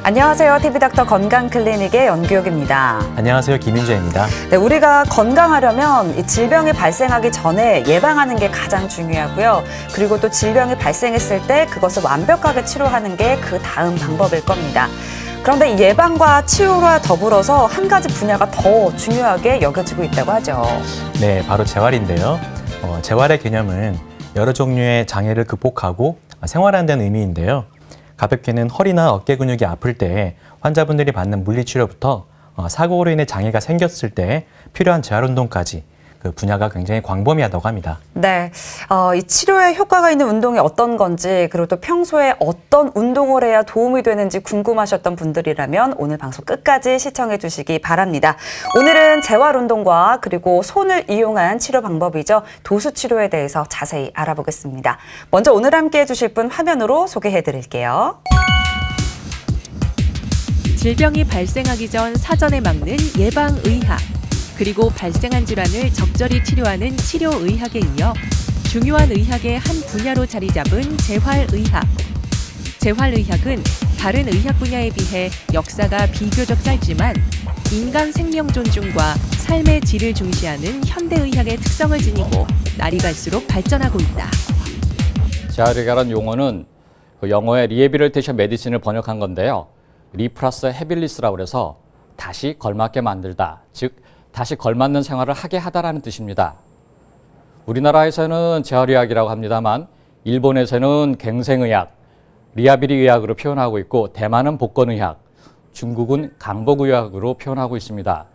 안녕하세요. TV닥터 건강클리닉의 연규혁입니다. 안녕하세요. 김윤재입니다. 네, 우리가 건강하려면 이 질병이 발생하기 전에 예방하는 게 가장 중요하고요. 그리고 또 질병이 발생했을 때 그것을 완벽하게 치료하는 게 그 다음 방법일 겁니다. 그런데 이 예방과 치료와 더불어서 한 가지 분야가 더 중요하게 여겨지고 있다고 하죠. 네, 바로 재활인데요. 재활의 개념은 여러 종류의 장애를 극복하고 생활하는 데는 의미인데요. 가볍게는 허리나 어깨 근육이 아플 때 환자분들이 받는 물리치료부터 사고로 인해 장애가 생겼을 때 필요한 재활운동까지 그 분야가 굉장히 광범위하다고 합니다. 네, 이 치료에 효과가 있는 운동이 어떤 건지 그리고 또 평소에 어떤 운동을 해야 도움이 되는지 궁금하셨던 분들이라면 오늘 방송 끝까지 시청해 주시기 바랍니다. 오늘은 재활운동과 그리고 손을 이용한 치료 방법이죠. 도수치료에 대해서 자세히 알아보겠습니다. 먼저 오늘 함께 해주실 분 화면으로 소개해 드릴게요. 질병이 발생하기 전 사전에 막는 예방의학, 그리고 발생한 질환을 적절히 치료하는 치료의학에 이어 중요한 의학의 한 분야로 자리 잡은 재활의학. 재활의학은 다른 의학 분야에 비해 역사가 비교적 짧지만 인간 생명 존중과 삶의 질을 중시하는 현대의학의 특성을 지니고 날이 갈수록 발전하고 있다. 재활의학이라는 용어는 영어의 리해빌리테이션 메디신을 번역한 건데요. 리 플러스 헤빌리스라고 해서 다시 걸맞게 만들다, 즉 다시 걸맞는 생활을 하게 하다라는 뜻입니다. 우리나라에서는 재활의학이라고 합니다만 일본에서는 갱생의학, 리하빌리의학으로 표현하고 있고 대만은 복건의학, 중국은 강복의학으로 표현하고 있습니다.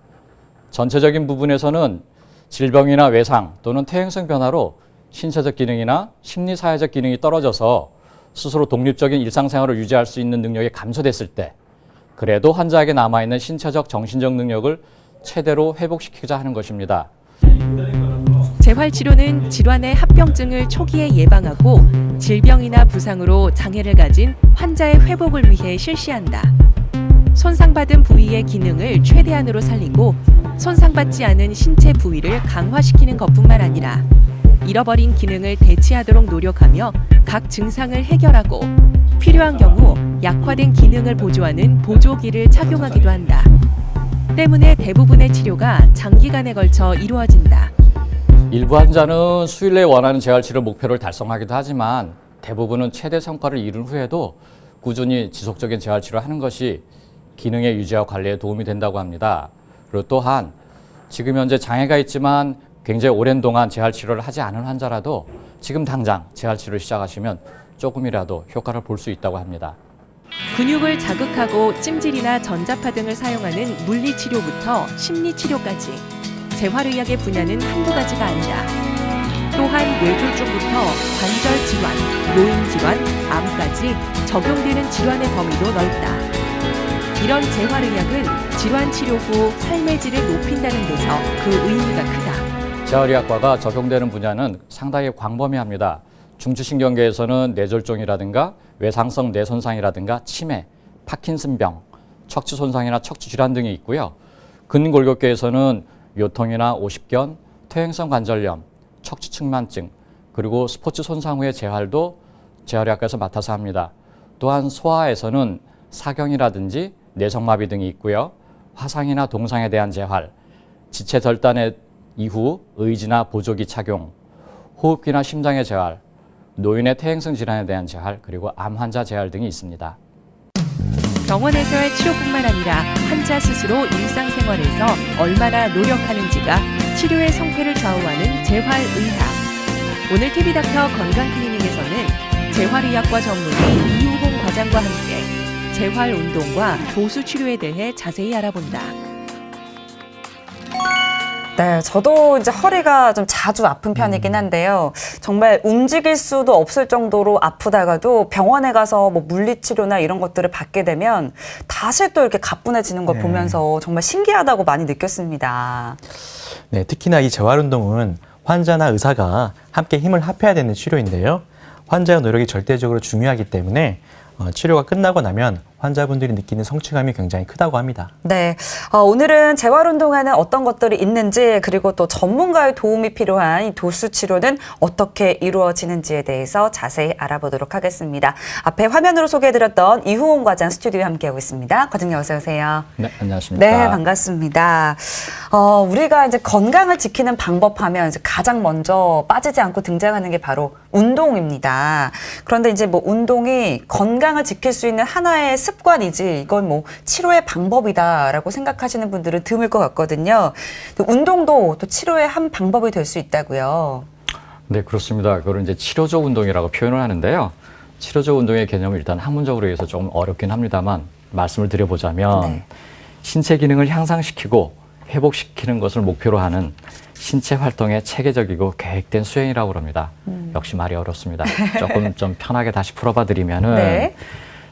전체적인 부분에서는 질병이나 외상 또는 퇴행성 변화로 신체적 기능이나 심리사회적 기능이 떨어져서 스스로 독립적인 일상생활을 유지할 수 있는 능력이 감소됐을 때 그래도 환자에게 남아있는 신체적, 정신적 능력을 최대로 회복시키자 하는 것입니다. 재활치료는 질환의 합병증을 초기에 예방하고 질병이나 부상으로 장애를 가진 환자의 회복을 위해 실시한다. 손상받은 부위의 기능을 최대한으로 살리고 손상받지 않은 신체 부위를 강화시키는 것뿐만 아니라 잃어버린 기능을 되찾하도록 노력하며 각 증상을 해결하고 필요한 경우 약화된 기능을 보조하는 보조기를 착용하기도 한다. 때문에 대부분의 치료가 장기간에 걸쳐 이루어진다. 일부 환자는 수일 내에 원하는 재활치료 목표를 달성하기도 하지만 대부분은 최대 성과를 이룬 후에도 꾸준히 지속적인 재활치료를 하는 것이 기능의 유지와 관리에 도움이 된다고 합니다. 그리고 또한 지금 현재 장애가 있지만 굉장히 오랜 동안 재활치료를 하지 않은 환자라도 지금 당장 재활치료를 시작하시면 조금이라도 효과를 볼 수 있다고 합니다. 근육을 자극하고 찜질이나 전자파 등을 사용하는 물리치료부터 심리치료까지 재활의학의 분야는 한두 가지가 아니다. 또한 뇌졸중부터 관절 질환, 노인 질환, 암까지 적용되는 질환의 범위도 넓다. 이런 재활의학은 질환 치료 후 삶의 질을 높인다는 데서 그 의미가 크다. 재활의학과가 적용되는 분야는 상당히 광범위합니다. 중추신경계에서는 뇌졸중이라든가 외상성 뇌손상이라든가 치매, 파킨슨병, 척추 손상이나 척추 질환 등이 있고요. 근골격계에서는 요통이나 오십견, 퇴행성 관절염, 척추 측만증, 그리고 스포츠 손상 후의 재활도 재활의학과에서 맡아서 합니다. 또한 소아에서는 사경이라든지 뇌성마비 등이 있고요. 화상이나 동상에 대한 재활, 지체 절단의 이후 의지나 보조기 착용, 호흡기나 심장의 재활, 노인의 퇴행성 질환에 대한 재활, 그리고 암 환자 재활 등이 있습니다. 병원에서의 치료뿐만 아니라 환자 스스로 일상생활에서 얼마나 노력하는지가 치료의 성패를 좌우하는 재활의학. 오늘 TV닥터 건강클리닉에서는 재활의학과 전문의 이우홍 과장과 함께 재활운동과 도수치료에 대해 자세히 알아본다. 네, 저도 이제 허리가 좀 자주 아픈 편이긴 한데요. 정말 움직일 수도 없을 정도로 아프다가도 병원에 가서 뭐 물리치료나 이런 것들을 받게 되면 다시 또 이렇게 가뿐해지는 걸 보면서 정말 신기하다고 많이 느꼈습니다. 네, 특히나 이 재활운동은 환자나 의사가 함께 힘을 합해야 되는 치료인데요. 환자의 노력이 절대적으로 중요하기 때문에 치료가 끝나고 나면 환자분들이 느끼는 성취감이 굉장히 크다고 합니다. 네, 오늘은 재활운동에는 어떤 것들이 있는지 그리고 또 전문가의 도움이 필요한 이 도수치료는 어떻게 이루어지는지에 대해서 자세히 알아보도록 하겠습니다. 앞에 화면으로 소개해드렸던 이후원 과장 스튜디오에 함께하고 있습니다. 과장님 어서 오세요. 네, 안녕하십니까. 네, 반갑습니다. 우리가 이제 건강을 지키는 방법하면 이제 가장 먼저 빠지지 않고 등장하는 게 바로 운동입니다. 그런데 이제 뭐 운동이 건강을 지킬 수 있는 하나의 습관이지 이건 뭐 치료의 방법이다라고 생각하시는 분들은 드물 것 같거든요. 운동도 또 치료의 한 방법이 될 수 있다고요. 네, 그렇습니다. 그걸 이제 치료적 운동이라고 표현을 하는데요. 치료적 운동의 개념을 일단 학문적으로 해서 좀 어렵긴 합니다만 말씀을 드려보자면 네. 신체 신체 기능을 향상시키고 회복시키는 것을 목표로 하는 신체 활동의 체계적이고 계획된 수행이라고 합니다. 역시 말이 어렵습니다. 조금 좀 편하게 다시 풀어봐 드리면은 네.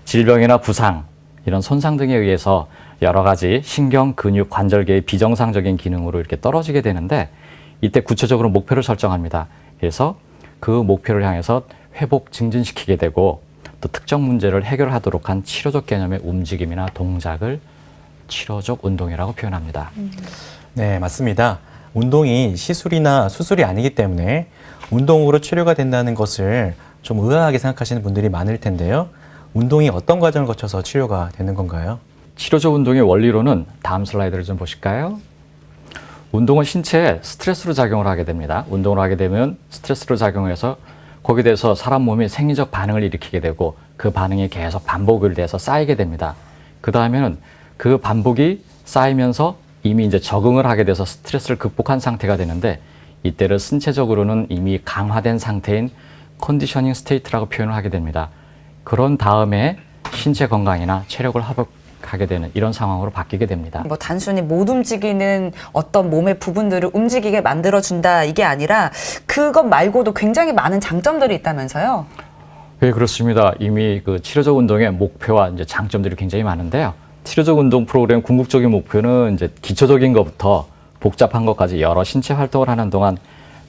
질병이나 부상, 이런 손상 등에 의해서 여러 가지 신경, 근육, 관절계의 비정상적인 기능으로 이렇게 떨어지게 되는데 이때 구체적으로 목표를 설정합니다. 그래서 그 목표를 향해서 회복, 증진시키게 되고 또 특정 문제를 해결하도록 한 치료적 개념의 움직임이나 동작을 치료적 운동이라고 표현합니다. 네, 맞습니다. 운동이 시술이나 수술이 아니기 때문에 운동으로 치료가 된다는 것을 좀 의아하게 생각하시는 분들이 많을 텐데요. 운동이 어떤 과정을 거쳐서 치료가 되는 건가요? 치료적 운동의 원리로는 다음 슬라이드를 좀 보실까요? 운동은 신체에 스트레스로 작용을 하게 됩니다. 운동을 하게 되면 스트레스로 작용해서 거기에 대해서 사람 몸이 생리적 반응을 일으키게 되고 그 반응이 계속 반복을 돼서 쌓이게 됩니다. 그 다음에는 그 반복이 쌓이면서 이미 이제 적응을 하게 돼서 스트레스를 극복한 상태가 되는데 이때를 신체적으로는 이미 강화된 상태인 컨디셔닝 스테이트라고 표현을 하게 됩니다. 그런 다음에 신체 건강이나 체력을 회복하게 되는 이런 상황으로 바뀌게 됩니다. 뭐 단순히 못 움직이는 어떤 몸의 부분들을 움직이게 만들어준다 이게 아니라 그것 말고도 굉장히 많은 장점들이 있다면서요? 네, 그렇습니다. 이미 그 치료적 운동의 목표와 이제 장점들이 굉장히 많은데요. 치료적 운동 프로그램 궁극적인 목표는 이제 기초적인 것부터 복잡한 것까지 여러 신체 활동을 하는 동안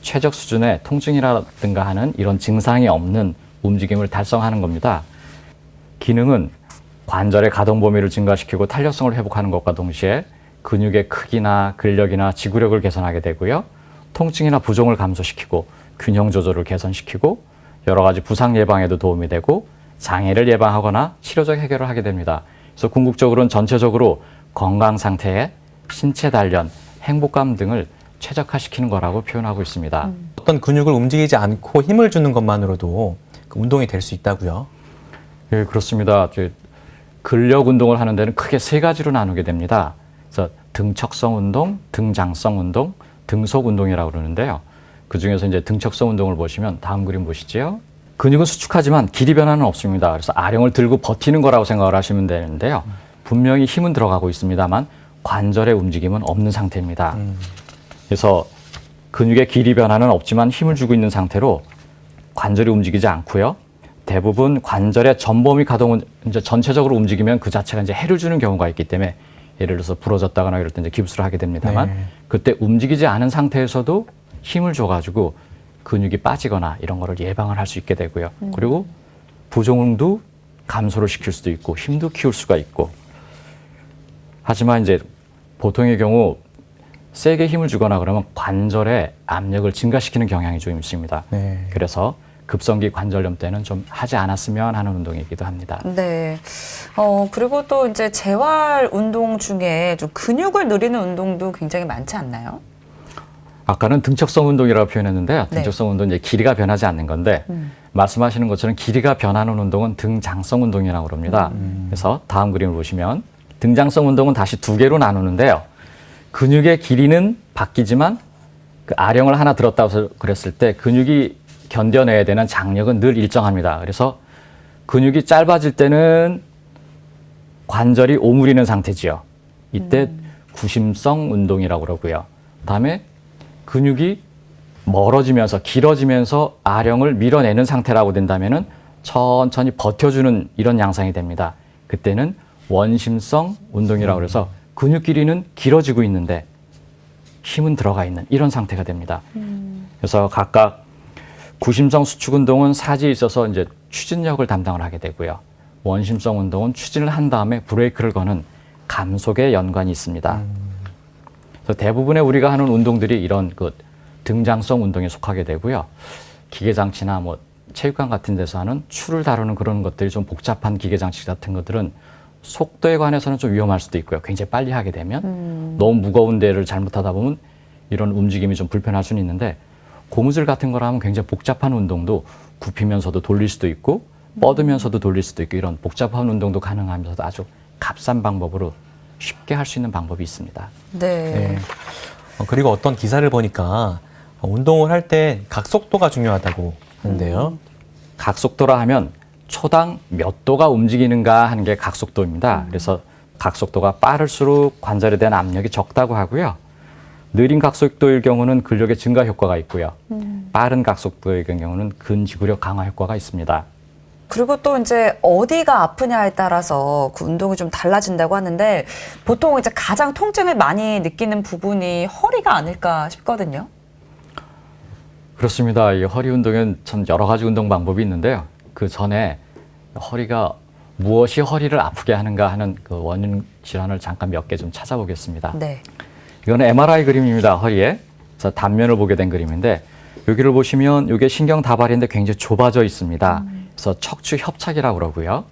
최적 수준의 통증이라든가 하는 이런 증상이 없는 움직임을 달성하는 겁니다. 기능은 관절의 가동 범위를 증가시키고 탄력성을 회복하는 것과 동시에 근육의 크기나 근력이나 지구력을 개선하게 되고요. 통증이나 부종을 감소시키고 균형 조절을 개선시키고 여러 가지 부상 예방에도 도움이 되고 장애를 예방하거나 치료적 해결을 하게 됩니다. 그래서 궁극적으로는 전체적으로 건강 상태에 신체 단련, 행복감 등을 최적화시키는 거라고 표현하고 있습니다. 어떤 근육을 움직이지 않고 힘을 주는 것만으로도 그 운동이 될 수 있다고요? 네, 그렇습니다. 근력 운동을 하는 데는 크게 세 가지로 나누게 됩니다. 그래서 등척성 운동, 등장성 운동, 등속 운동이라고 그러는데요. 그중에서 이제 등척성 운동을 보시면 다음 그림 보시죠. 근육은 수축하지만 길이 변화는 없습니다. 그래서 아령을 들고 버티는 거라고 생각을 하시면 되는데요. 분명히 힘은 들어가고 있습니다만 관절의 움직임은 없는 상태입니다. 그래서 근육의 길이 변화는 없지만 힘을 주고 있는 상태로 관절이 움직이지 않고요. 대부분 관절의 전범위 가동은 이제 전체적으로 움직이면 그 자체가 이제 해를 주는 경우가 있기 때문에 예를 들어서 부러졌다거나 이럴 때 이제 깁스를 하게 됩니다만 네. 그때 움직이지 않은 상태에서도 힘을 줘가지고 근육이 빠지거나 이런 거를 예방을 할 수 있게 되고요. 그리고 부종도 감소를 시킬 수도 있고 힘도 키울 수가 있고 하지만 이제 보통의 경우 세게 힘을 주거나 그러면 관절의 압력을 증가시키는 경향이 좀 있습니다. 네. 그래서 급성기 관절염 때는 좀 하지 않았으면 하는 운동이기도 합니다. 네. 그리고 또 이제 재활 운동 중에 좀 근육을 늘리는 운동도 굉장히 많지 않나요? 아까는 등척성 운동이라고 표현했는데요. 네. 등척성 운동은 이제 길이가 변하지 않는 건데 말씀하시는 것처럼 길이가 변하는 운동은 등장성 운동이라고 합니다. 그래서 다음 그림을 보시면 등장성 운동은 다시 두 개로 나누는데요. 근육의 길이는 바뀌지만 그 아령을 하나 들었다고 그랬을 때 근육이 견뎌내야 되는 장력은 늘 일정합니다. 그래서 근육이 짧아질 때는 관절이 오므리는 상태지요. 이때 구심성 운동이라고 그러고요. 그다음에 근육이 멀어지면서 길어지면서 아령을 밀어내는 상태라고 된다면은 천천히 버텨주는 이런 양상이 됩니다. 그때는 원심성 운동이라고 그래서 근육 길이는 길어지고 있는데 힘은 들어가 있는 이런 상태가 됩니다. 그래서 각각 구심성 수축 운동은 사지에 있어서 이제 추진력을 담당을 하게 되고요. 원심성 운동은 추진을 한 다음에 브레이크를 거는 감속에 연관이 있습니다. 그래서 대부분의 우리가 하는 운동들이 이런 그 등장성 운동에 속하게 되고요. 기계장치나 뭐 체육관 같은 데서 하는 추를 다루는 그런 것들이 좀 복잡한 기계장치 같은 것들은 속도에 관해서는 좀 위험할 수도 있고요. 굉장히 빨리 하게 되면 너무 무거운 데를 잘못하다 보면 이런 움직임이 좀 불편할 수는 있는데 고무줄 같은 거라면 굉장히 복잡한 운동도 굽히면서도 돌릴 수도 있고 뻗으면서도 돌릴 수도 있고 이런 복잡한 운동도 가능하면서도 아주 값싼 방법으로 쉽게 할 수 있는 방법이 있습니다. 네. 그리고 어떤 기사를 보니까 운동을 할 때 각속도가 중요하다고 하는데요. 각속도라 하면 초당 몇 도가 움직이는가 하는 게 각속도입니다. 그래서 각속도가 빠를수록 관절에 대한 압력이 적다고 하고요. 느린 각속도일 경우는 근력의 증가 효과가 있고요. 빠른 각속도의 경우는 근지구력 강화 효과가 있습니다. 그리고 또 이제 어디가 아프냐에 따라서 그 운동이 좀 달라진다고 하는데 보통 이제 가장 통증을 많이 느끼는 부분이 허리가 아닐까 싶거든요. 그렇습니다. 이 허리 운동은 참 여러 가지 운동 방법이 있는데요. 그 전에 허리가 무엇이 허리를 아프게 하는가 하는 그 원인 질환을 잠깐 몇 개 좀 찾아보겠습니다. 네. 이거는 MRI 그림입니다. 허리에. 그래서 단면을 보게 된 그림인데 여기를 보시면 이게 신경 다발인데 굉장히 좁아져 있습니다. 그래서 척추 협착이라고 그러고요.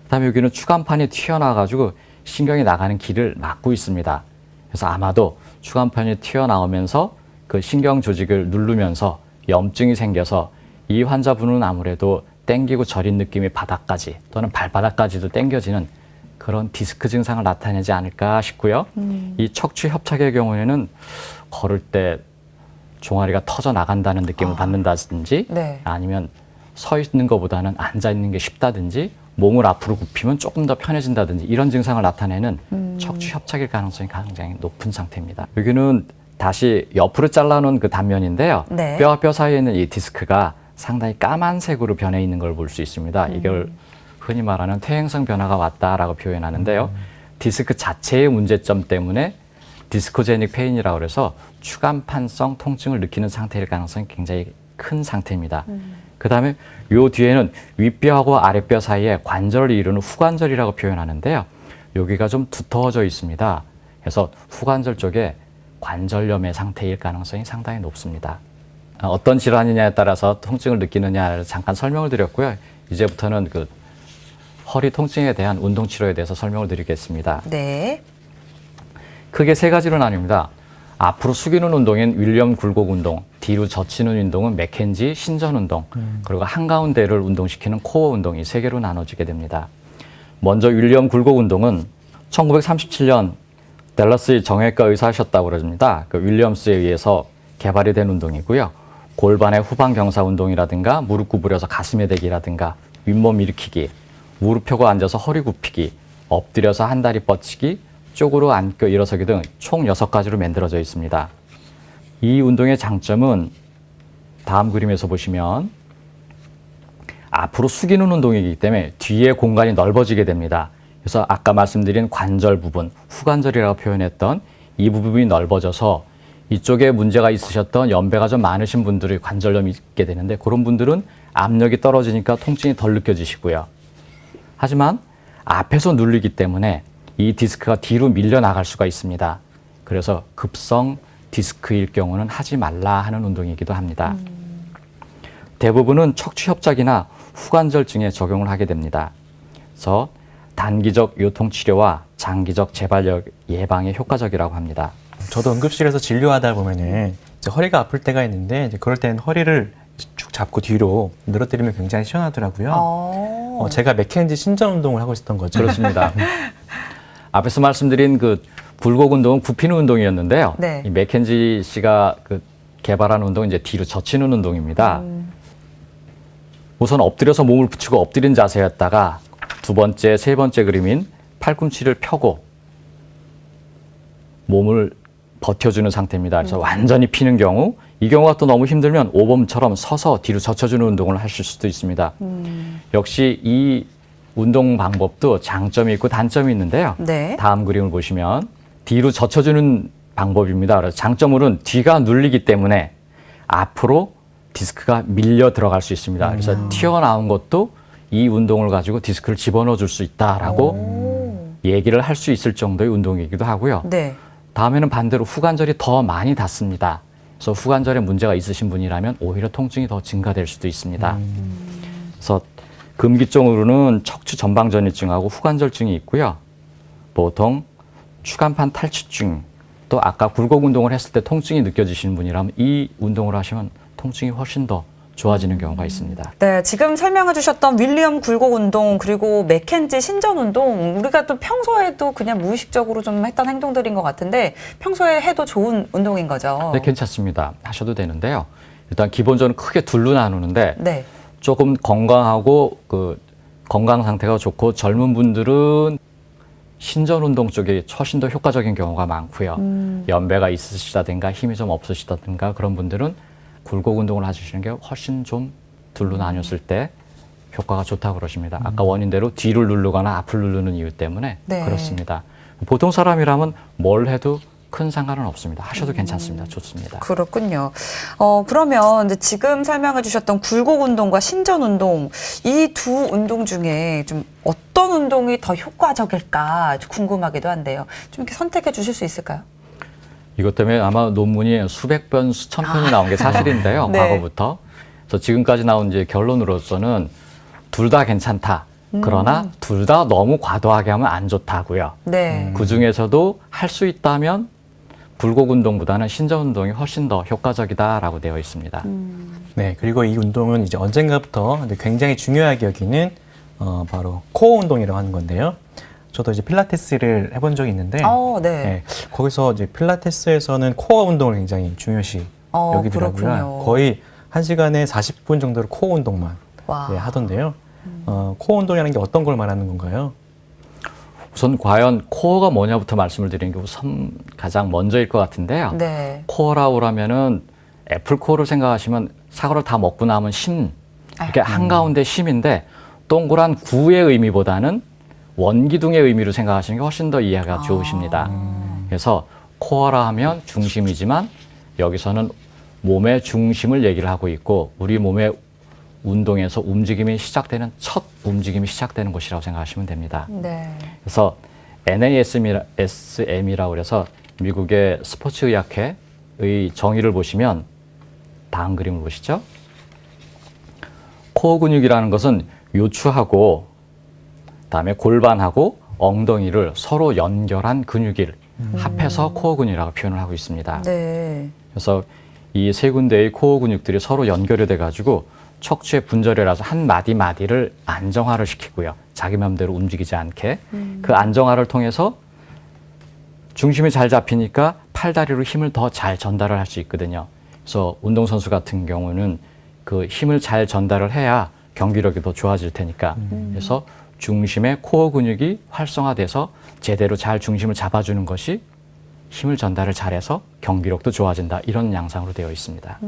그다음에 여기는 추간판이 튀어나와가지고 신경이 나가는 길을 막고 있습니다. 그래서 아마도 추간판이 튀어나오면서 그 신경 조직을 누르면서 염증이 생겨서 이 환자분은 아무래도 땡기고 저린 느낌이 바닥까지 또는 발바닥까지도 땡겨지는 그런 디스크 증상을 나타내지 않을까 싶고요. 이 척추 협착의 경우에는 걸을 때 종아리가 터져 나간다는 느낌을 받는다든지 네. 아니면 서 있는 것보다는 앉아 있는 게 쉽다든지 몸을 앞으로 굽히면 조금 더 편해진다든지 이런 증상을 나타내는 척추 협착일 가능성이 굉장히 높은 상태입니다. 여기는 다시 옆으로 잘라놓은 그 단면인데요. 네. 뼈와 뼈 사이에 있는 이 디스크가 상당히 까만색으로 변해 있는 걸 볼 수 있습니다. 이걸 흔히 말하는 퇴행성 변화가 왔다라고 표현하는데요. 디스크 자체의 문제점 때문에 디스코제닉 페인이라고 해서 추간판성 통증을 느끼는 상태일 가능성이 굉장히 큰 상태입니다. 그다음에 요 뒤에는 윗뼈하고 아랫뼈 사이에 관절을 이루는 후관절이라고 표현하는데요. 여기가 좀 두터워져 있습니다. 그래서 후관절 쪽에 관절염의 상태일 가능성이 상당히 높습니다. 어떤 질환이냐에 따라서 통증을 느끼느냐를 잠깐 설명을 드렸고요. 이제부터는 그 허리 통증에 대한 운동 치료에 대해서 설명을 드리겠습니다. 네. 크게 세 가지로 나뉩니다. 앞으로 숙이는 운동인 윌리엄 굴곡 운동, 뒤로 젖히는 운동은 맥켄지 신전 운동, 그리고 한가운데를 운동시키는 코어 운동 이 세 개로 나눠지게 됩니다. 먼저 윌리엄 굴곡 운동은 1937년 댈러스의 정형외과 의사하셨다고 그럽니다. 그 윌리엄스에 의해서 개발이 된 운동이고요. 골반의 후방 경사 운동이라든가 무릎 구부려서 가슴에 대기라든가 윗몸 일으키기, 무릎 펴고 앉아서 허리 굽히기, 엎드려서 한 다리 뻗치기, 쪽으로 앉고 일어서기 등 총 6가지로 만들어져 있습니다. 이 운동의 장점은 다음 그림에서 보시면 앞으로 숙이는 운동이기 때문에 뒤에 공간이 넓어지게 됩니다. 그래서 아까 말씀드린 관절 부분, 후관절이라고 표현했던 이 부분이 넓어져서 이쪽에 문제가 있으셨던 연배가 좀 많으신 분들이 관절염이 있게 되는데 그런 분들은 압력이 떨어지니까 통증이 덜 느껴지시고요. 하지만 앞에서 눌리기 때문에 이 디스크가 뒤로 밀려나갈 수가 있습니다. 그래서 급성 디스크일 경우는 하지 말라 하는 운동이기도 합니다. 대부분은 척추 협착이나 후관절증에 적용을 하게 됩니다. 그래서 단기적 요통 치료와 장기적 재발 예방에 효과적이라고 합니다. 저도 응급실에서 진료하다 보면은 이제 허리가 아플 때가 있는데 이제 그럴 때는 허리를 쭉 잡고 뒤로 늘어뜨리면 굉장히 시원하더라고요. 제가 맥켄지 신전 운동을 하고 있었던 거죠. 그렇습니다. 앞에서 말씀드린 그 굴곡 운동은 굽히는 운동이었는데요. 네. 이 맥켄지 씨가 그 개발한 운동은 이제 뒤로 젖히는 운동입니다. 우선 엎드려서 몸을 붙이고 엎드린 자세였다가 두 번째, 세 번째 그림인 팔꿈치를 펴고 몸을 버텨주는 상태입니다. 그래서 완전히 피는 경우, 이 경우가 또 너무 힘들면 오범처럼 서서 뒤로 젖혀주는 운동을 하실 수도 있습니다. 역시 이 운동 방법도 장점이 있고 단점이 있는데요. 네. 다음 그림을 보시면 뒤로 젖혀주는 방법입니다. 그래서 장점으로는 뒤가 눌리기 때문에 앞으로 디스크가 밀려 들어갈 수 있습니다. 그래서 튀어나온 것도 이 운동을 가지고 디스크를 집어넣어 줄 수 있다라고 얘기를 할 수 있을 정도의 운동이기도 하고요. 네. 다음에는 반대로 후관절이 더 많이 닿습니다. 그래서 후관절에 문제가 있으신 분이라면 오히려 통증이 더 증가될 수도 있습니다. 그래서 금기종으로는 척추 전방전이증하고 후관절증이 있고요. 보통 추간판 탈취증, 또 아까 굴곡 운동을 했을 때 통증이 느껴지시는 분이라면 이 운동을 하시면 통증이 훨씬 더 좋아지는 경우가 있습니다. 네, 지금 설명해 주셨던 윌리엄 굴곡 운동 그리고 맥켄지 신전 운동 우리가 또 평소에도 그냥 무의식적으로 좀 했던 행동들인 것 같은데 평소에 해도 좋은 운동인 거죠. 네, 괜찮습니다. 하셔도 되는데요. 일단 기본적으로 크게 둘로 나누는데 네. 조금 건강하고 건강 상태가 좋고 젊은 분들은 신전 운동 쪽이 훨씬 더 효과적인 경우가 많고요. 연배가 있으시다든가 힘이 좀 없으시다든가 그런 분들은 굴곡 운동을 하시는 게 훨씬 좀 둘로 나뉘었을 때 효과가 좋다고 그러십니다. 아까 원인대로 뒤를 누르거나 앞을 누르는 이유 때문에 네. 그렇습니다. 보통 사람이라면 뭘 해도 큰 상관은 없습니다. 하셔도 괜찮습니다. 좋습니다. 그렇군요. 그러면 이제 지금 설명해 주셨던 굴곡 운동과 신전 운동 이 두 운동 중에 좀 어떤 운동이 더 효과적일까 궁금하기도 한데요. 좀 이렇게 선택해 주실 수 있을까요? 이것 때문에 아마 논문이 수백 편, 수천 편이 나온 게 사실인데요. 네. 과거부터. 그래서 지금까지 나온 이제 결론으로서는 둘 다 괜찮다. 그러나 둘 다 너무 과도하게 하면 안 좋다고요. 네. 그 중에서도 할 수 있다면 굴곡 운동보다는 신전 운동이 훨씬 더 효과적이다라고 되어 있습니다. 네, 그리고 이 운동은 이제 언젠가부터 굉장히 중요하게 여기는 바로 코어 운동이라고 하는 건데요. 저도 이제 필라테스를 해본 적이 있는데, 네. 네, 거기서 이제 필라테스에서는 코어 운동을 굉장히 중요시 여기더라고요. 그렇군요. 거의 1시간에 40분 정도로 코어 운동만 와. 네, 하던데요. 코어 운동이라는 게 어떤 걸 말하는 건가요? 우선 과연 코어가 뭐냐부터 말씀을 드리는 게 우선 가장 먼저일 것 같은데요. 네. 코어라고 하면은 애플 코어를 생각하시면 사과를 다 먹고 남은 심, 이렇게 한가운데 심인데 동그란 구의 의미보다는 원기둥의 의미로 생각하시는 게 훨씬 더 이해가 좋으십니다. 그래서 코어라 하면 중심이지만 여기서는 몸의 중심을 얘기를 하고 있고 우리 몸의 운동에서 움직임이 시작되는 첫 움직임이 시작되는 곳이라고 생각하시면 됩니다. 네. 그래서 NASM이라고 해서 미국의 스포츠의학회의 정의를 보시면 다음 그림을 보시죠. 코어 근육이라는 것은 요추하고 그다음에 골반하고 엉덩이를 서로 연결한 근육을 합해서 코어 근육이라고 표현을 하고 있습니다. 네. 그래서 이 세 군데의 코어 근육들이 서로 연결이 돼가지고 척추의 분절이라서 한 마디 마디를 안정화를 시키고요. 자기 마음대로 움직이지 않게 그 안정화를 통해서 중심이 잘 잡히니까 팔다리로 힘을 더 잘 전달을 할 수 있거든요. 그래서 운동선수 같은 경우는 그 힘을 잘 전달을 해야 경기력이 더 좋아질 테니까 그래서 중심의 코어 근육이 활성화돼서 제대로 잘 중심을 잡아주는 것이 힘을 전달을 잘해서 경기력도 좋아진다. 이런 양상으로 되어 있습니다.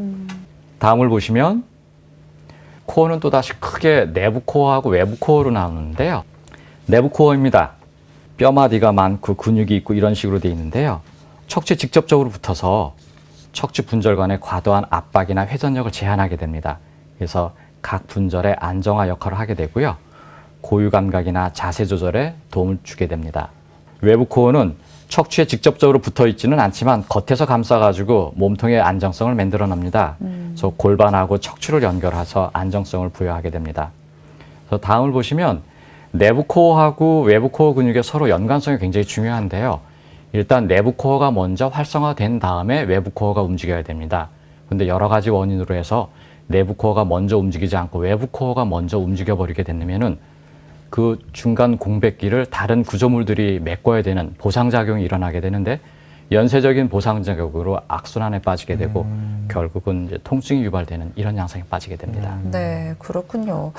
다음을 보시면 코어는 또다시 크게 내부 코어하고 외부 코어로 나오는데요. 내부 코어입니다. 뼈마디가 많고 근육이 있고 이런 식으로 되어 있는데요. 척추에 직접적으로 붙어서 척추 분절관의 과도한 압박이나 회전력을 제한하게 됩니다. 그래서 각 분절의 안정화 역할을 하게 되고요. 고유 감각이나 자세 조절에 도움을 주게 됩니다. 외부 코어는 척추에 직접적으로 붙어 있지는 않지만 겉에서 감싸가지고 몸통의 안정성을 만들어 납니다. 그래서 골반하고 척추를 연결해서 안정성을 부여하게 됩니다. 그래서 다음을 보시면 내부 코어하고 외부 코어 근육의 서로 연관성이 굉장히 중요한데요. 일단 내부 코어가 먼저 활성화된 다음에 외부 코어가 움직여야 됩니다. 그런데 여러 가지 원인으로 해서 내부 코어가 먼저 움직이지 않고 외부 코어가 먼저 움직여버리게 되면은 그 중간 공백기를 다른 구조물들이 메꿔야 되는 보상작용이 일어나게 되는데 연쇄적인 보상작용으로 악순환에 빠지게 되고 결국은 이제 통증이 유발되는 이런 양상에 빠지게 됩니다. 네, 그렇군요.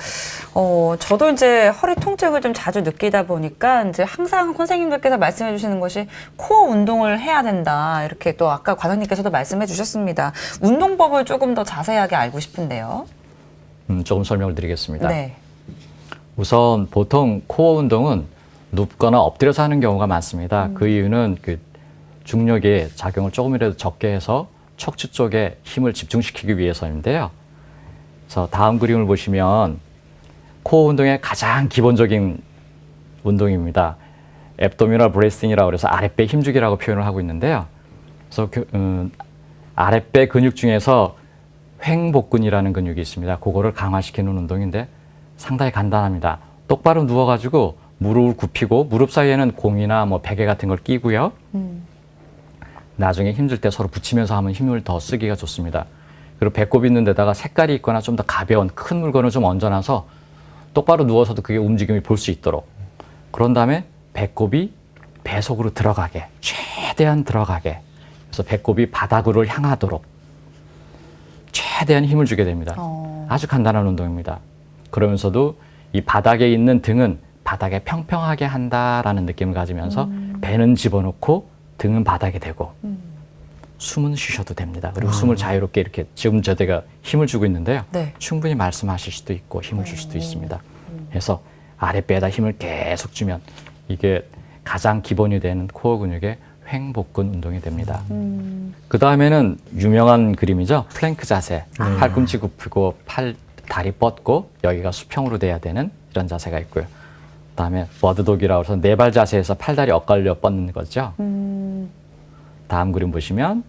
저도 이제 허리 통증을 좀 자주 느끼다 보니까 이제 항상 선생님들께서 말씀해 주시는 것이 코어 운동을 해야 된다. 이렇게 또 아까 과장님께서도 말씀해 주셨습니다. 운동법을 조금 더 자세하게 알고 싶은데요. 조금 설명을 드리겠습니다. 네. 우선 보통 코어 운동은 눕거나 엎드려서 하는 경우가 많습니다. 그 이유는 그 중력의 작용을 조금이라도 적게 해서 척추 쪽에 힘을 집중시키기 위해서인데요. 그래서 다음 그림을 보시면 코어 운동의 가장 기본적인 운동입니다. 앱도미널 브레싱이라고 해서 아랫배 힘주기라고 표현을 하고 있는데요. 그래서 아랫배 근육 중에서 횡복근이라는 근육이 있습니다. 그거를 강화시키는 운동인데 상당히 간단합니다. 똑바로 누워가지고 무릎을 굽히고 무릎 사이에는 공이나 뭐 베개 같은 걸 끼고요. 나중에 힘들 때 서로 붙이면서 하면 힘을 더 쓰기가 좋습니다. 그리고 배꼽 있는 데다가 색깔이 있거나 좀 더 가벼운 큰 물건을 좀 얹어놔서 똑바로 누워서도 그게 움직임이 볼 수 있도록. 그런 다음에 배꼽이 배 속으로 들어가게, 최대한 들어가게. 그래서 배꼽이 바닥으로 향하도록 최대한 힘을 주게 됩니다. 아주 간단한 운동입니다. 그러면서도 이 바닥에 있는 등은 바닥에 평평하게 한다라는 느낌을 가지면서 배는 집어넣고 등은 바닥에 대고 숨은 쉬셔도 됩니다. 그리고 숨을 자유롭게 이렇게 지금 저희가 힘을 주고 있는데요. 네. 충분히 말씀하실 수도 있고 힘을 줄 수도 있습니다. 그래서 아랫배에다 힘을 계속 주면 이게 가장 기본이 되는 코어 근육의 횡복근 운동이 됩니다. 그 다음에는 유명한 그림이죠. 플랭크 자세. 팔꿈치 굽히고 다리 뻗고 여기가 수평으로 돼야 되는 이런 자세가 있고요. 그다음에 버드독이라고 해서 네발 자세에서 팔다리 엇갈려 뻗는 거죠. 다음 그림 보시면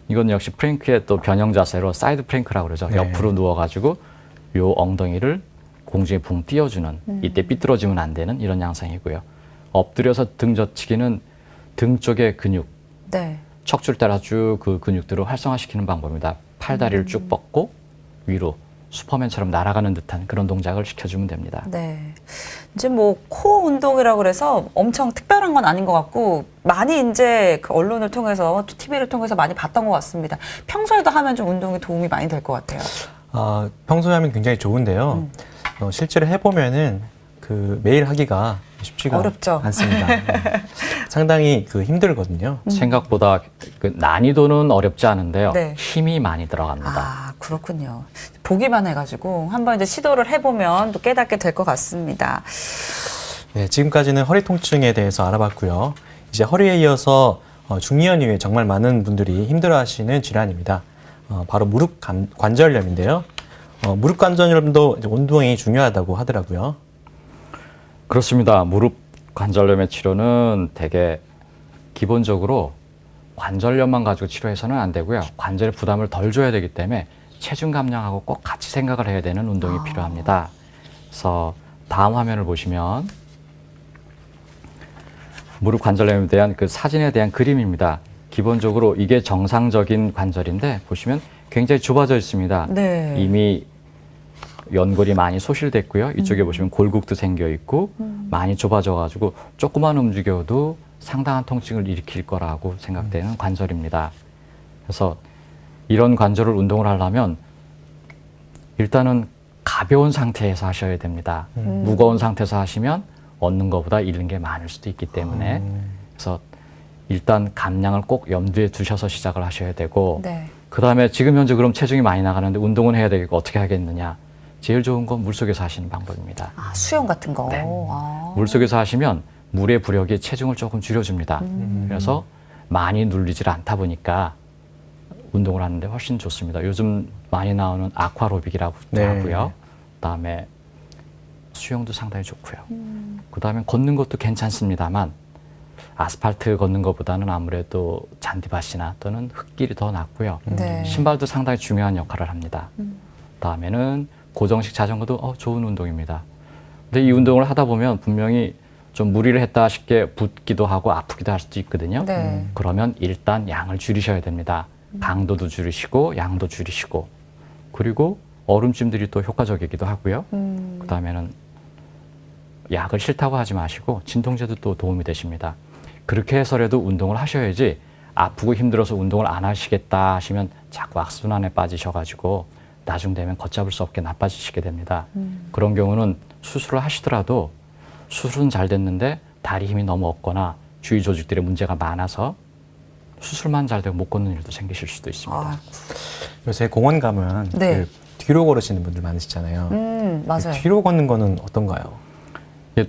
이건 역시 프랭크의 또 변형 자세로 사이드 프랭크라고 그러죠. 네. 옆으로 누워가지고 요 엉덩이를 공중에 붕 띄워주는 이때 삐뚤어지면 안 되는 이런 양상이고요. 엎드려서 등 젖히기는 등 쪽의 근육, 네. 척추를 따라 쭉 그 근육들을 활성화시키는 방법입니다. 팔다리를 쭉 뻗고 위로 슈퍼맨처럼 날아가는 듯한 그런 동작을 시켜주면 됩니다. 네. 이제 뭐 코어 운동이라고 그래서 엄청 특별한 건 아닌 것 같고 많이 이제 그 언론을 통해서 TV를 통해서 많이 봤던 것 같습니다. 평소에도 하면 좀 운동에 도움이 많이 될 것 같아요. 평소에 하면 굉장히 좋은데요. 실제로 해보면은 그 매일 하기가 쉽지가 어렵죠. 않습니다. 네. 상당히 힘들거든요. 생각보다 그 난이도는 어렵지 않은데요. 네. 힘이 많이 들어갑니다. 아, 그렇군요. 보기만 해가지고 한번 이제 시도를 해보면 또 깨닫게 될 것 같습니다. 네, 지금까지는 허리 통증에 대해서 알아봤고요. 이제 허리에 이어서 중년 이후에 정말 많은 분들이 힘들어하시는 질환입니다. 바로 무릎 관절염인데요. 무릎 관절염도 이제 운동이 중요하다고 하더라고요. 그렇습니다. 무릎 관절염의 치료는 되게 기본적으로 관절염만 가지고 치료해서는 안 되고요. 관절에 부담을 덜 줘야 되기 때문에 체중 감량하고 꼭 같이 생각을 해야 되는 운동이 필요합니다. 그래서 다음 화면을 보시면 무릎 관절염에 대한 그 사진에 대한 그림입니다. 기본적으로 이게 정상적인 관절인데 보시면 굉장히 좁아져 있습니다. 네. 이미 연골이 많이 소실됐고요. 이쪽에 보시면 골국도 생겨 있고 많이 좁아져 가지고 조금만 움직여도 상당한 통증을 일으킬 거라고 생각되는 관절입니다. 그래서 이런 관절을 운동을 하려면 일단은 가벼운 상태에서 하셔야 됩니다. 무거운 상태에서 하시면 얻는 것보다 잃는 게 많을 수도 있기 때문에 그래서 일단 감량을 꼭 염두에 두셔서 시작을 하셔야 되고 네. 그다음에 지금 현재 그럼 체중이 많이 나가는데 운동은 해야 되겠고 어떻게 하겠느냐. 제일 좋은 건 물속에서 하시는 방법입니다. 아, 수영 같은 거. 네. 아. 물속에서 하시면 물의 부력이 체중을 조금 줄여줍니다. 그래서 많이 눌리질 않다 보니까 운동을 하는데 훨씬 좋습니다. 요즘 많이 나오는 아쿠아로빅이라고 네. 하고요. 그다음에 수영도 상당히 좋고요. 그다음에 걷는 것도 괜찮습니다만 아스팔트 걷는 것보다는 아무래도 잔디밭이나 또는 흙길이 더 낫고요. 네. 신발도 상당히 중요한 역할을 합니다. 다음에는 고정식 자전거도 좋은 운동입니다. 근데 이 운동을 하다 보면 분명히 좀 무리를 했다 싶게 붓기도 하고 아프기도 할 수도 있거든요. 네. 그러면 일단 양을 줄이셔야 됩니다. 강도도 줄이시고 양도 줄이시고 그리고 얼음찜들이 또 효과적이기도 하고요. 그다음에는 약을 싫다고 하지 마시고 진통제도 또 도움이 되십니다. 그렇게 해서라도 운동을 하셔야지 아프고 힘들어서 운동을 안 하시겠다 하시면 자꾸 악순환에 빠지셔가지고 나중 되면 걷잡을 수 없게 나빠지시게 됩니다. 그런 경우는 수술을 하시더라도 수술은 잘 됐는데 다리 힘이 너무 없거나 주위 조직들의 문제가 많아서 수술만 잘 되고 못 걷는 일도 생기실 수도 있습니다. 아, 요새 공원 가면 네. 뒤로 걸으시는 분들 많으시잖아요. 맞아요. 뒤로 걷는 거는 어떤가요?